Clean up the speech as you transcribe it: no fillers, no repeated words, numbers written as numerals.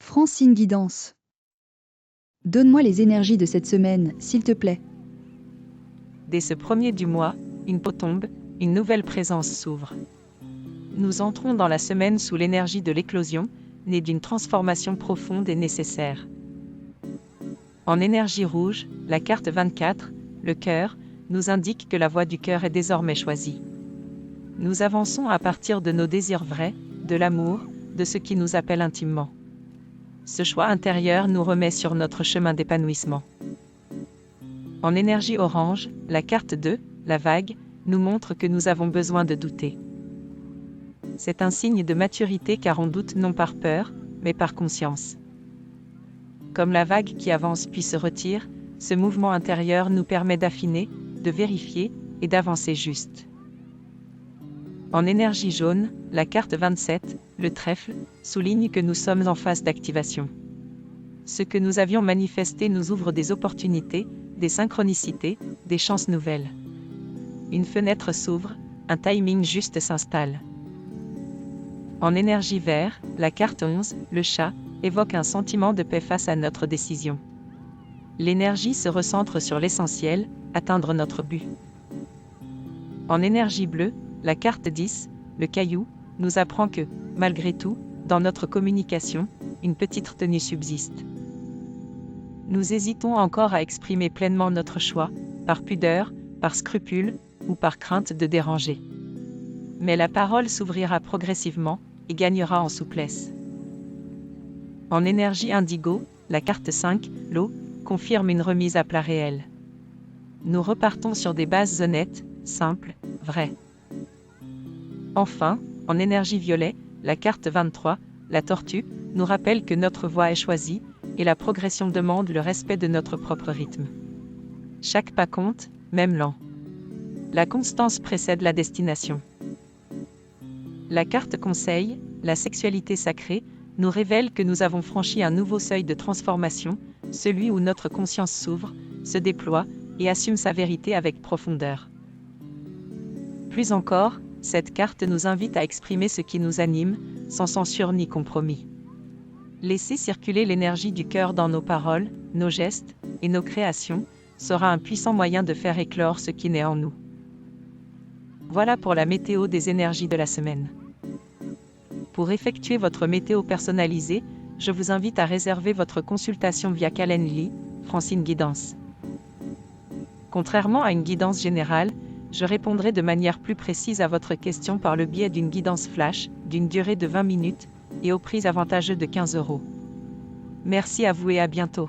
Francine Guidance. Donne-moi les énergies de cette semaine, s'il te plaît. Dès ce premier du mois, une peau tombe, une nouvelle présence s'ouvre. Nous entrons dans la semaine sous l'énergie de l'éclosion, née d'une transformation profonde et nécessaire. En énergie rouge, la carte 24, le cœur, nous indique que la voie du cœur est désormais choisie. Nous avançons à partir de nos désirs vrais, de l'amour, de ce qui nous appelle intimement. Ce choix intérieur nous remet sur notre chemin d'épanouissement. En énergie orange, la carte 2, la vague, nous montre que nous avons besoin de douter. C'est un signe de maturité car on doute non par peur, mais par conscience. Comme la vague qui avance puis se retire, ce mouvement intérieur nous permet d'affiner, de vérifier et d'avancer juste. En énergie jaune, la carte 27, le trèfle, souligne que nous sommes en phase d'activation. Ce que nous avions manifesté nous ouvre des opportunités, des synchronicités, des chances nouvelles. Une fenêtre s'ouvre, un timing juste s'installe. En énergie vert, la carte 11, le chat, évoque un sentiment de paix face à notre décision. L'énergie se recentre sur l'essentiel, atteindre notre but. En énergie bleue, la carte 10, le caillou, nous apprend que, malgré tout, dans notre communication, une petite retenue subsiste. Nous hésitons encore à exprimer pleinement notre choix, par pudeur, par scrupule, ou par crainte de déranger. Mais la parole s'ouvrira progressivement, et gagnera en souplesse. En énergie indigo, la carte 5, l'eau, confirme une remise à plat réelle. Nous repartons sur des bases honnêtes, simples, vraies. Enfin, en énergie violet, la carte 23, la tortue, nous rappelle que notre voie est choisie, et la progression demande le respect de notre propre rythme. Chaque pas compte, même lent. La constance précède la destination. La carte conseil, la sexualité sacrée, nous révèle que nous avons franchi un nouveau seuil de transformation, celui où notre conscience s'ouvre, se déploie, et assume sa vérité avec profondeur. Plus encore, cette carte nous invite à exprimer ce qui nous anime, sans censure ni compromis. Laisser circuler l'énergie du cœur dans nos paroles, nos gestes, et nos créations, sera un puissant moyen de faire éclore ce qui naît en nous. Voilà pour la météo des énergies de la semaine. Pour effectuer votre météo personnalisée, je vous invite à réserver votre consultation via Calendly, Francine Guidance. Contrairement à une guidance générale, je répondrai de manière plus précise à votre question par le biais d'une guidance flash, d'une durée de 20 minutes, et au prix avantageux de 15 €. Merci à vous et à bientôt.